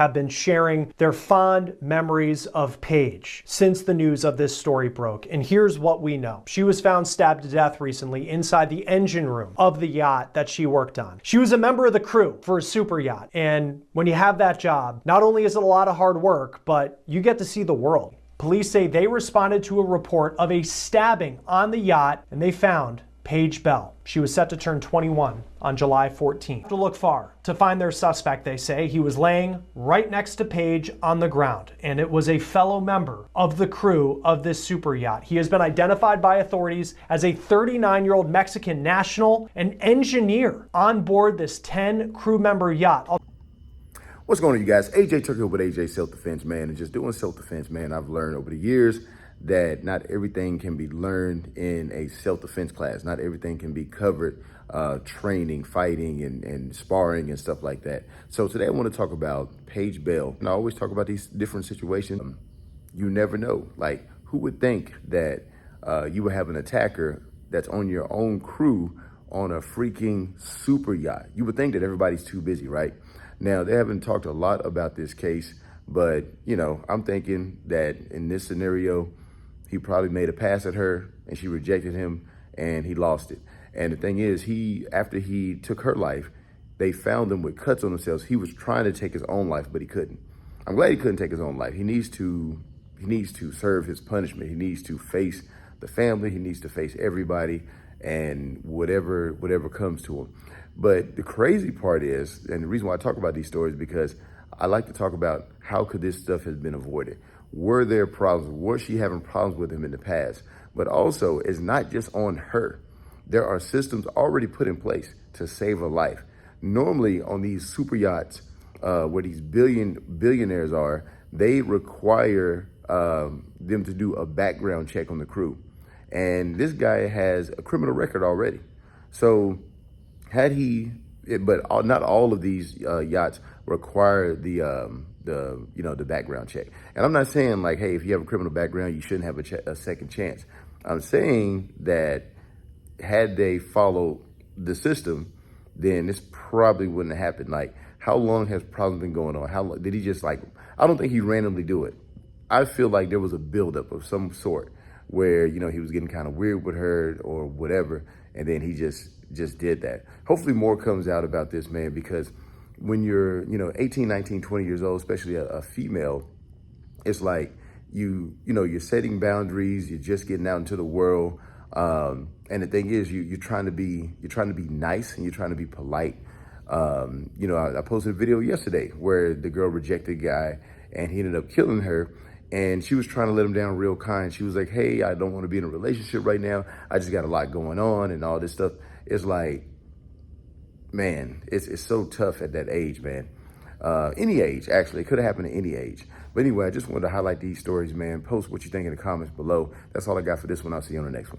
have been sharing their fond memories of Paige since the news of this story broke. And here's what we know. She was found stabbed to death recently inside the engine room of the yacht that she worked on. She was a member of the crew for a super yacht. And when you have that job, not only is it a lot of hard work, but you get to see the world. Police say they responded to a report of a stabbing on the yacht, and they found Paige Bell. She was set to turn 21 on July 14th. To look far to find their suspect, they say. He was laying right next to Paige on the ground, and it was a fellow member of the crew of this super yacht. He has been identified by authorities as a 39-year-old Mexican national and engineer on board this 10 crew member yacht. What's going on, you guys? AJ took here with AJ Self-Defense, man. And just doing self-defense, man, I've learned over the years that not everything can be learned in a self-defense class. Not everything can be covered training, fighting, and sparring and stuff like that. So today I want to talk about Paige Bell. And I always talk about these different situations. You never know. Like, who would think that you would have an attacker that's on your own crew on a freaking super yacht? You would think that everybody's too busy, right? Now, they haven't talked a lot about this case, but, you know, I'm thinking that in this scenario, he probably made a pass at her and she rejected him and he lost it. And the thing is, after he took her life, they found him with cuts on themselves. He was trying to take his own life, but he couldn't. I'm glad he couldn't take his own life. He needs to serve his punishment. He needs to face the family. He needs to face everybody and whatever comes to him. But the crazy part is, and the reason why I talk about these stories, because I like to talk about how could this stuff have been avoided? Were there problems? Was she having problems with him in the past? But also, it's not just on her. There are systems already put in place to save a life. Normally on these super yachts, where these billionaires are, they require them to do a background check on the crew. And this guy has a criminal record already. So not all of these yachts require the background check. And I'm not saying like, hey, if you have a criminal background, you shouldn't have a second chance. I'm saying that had they followed the system, then this probably wouldn't have happened. Like, how long has problems been going on? How long did he just I don't think he randomly do it. I feel like there was a buildup of some sort where, you know, he was getting kind of weird with her or whatever. And then he just did that. Hopefully more comes out about this, man, because when you're, 18, 19, 20 years old, especially a female, it's like you're setting boundaries, you're just getting out into the world. And the thing is, you're trying to be nice and you're trying to be polite. I posted a video yesterday where the girl rejected a guy and he ended up killing her. And she was trying to let him down real kind. She was like, hey, I don't want to be in a relationship right now. I just got a lot going on and all this stuff. It's like, man, it's so tough at that age, man. Any age, actually. It could have happened at any age. But anyway, I just wanted to highlight these stories, man. Post what you think in the comments below. That's all I got for this one. I'll see you on the next one.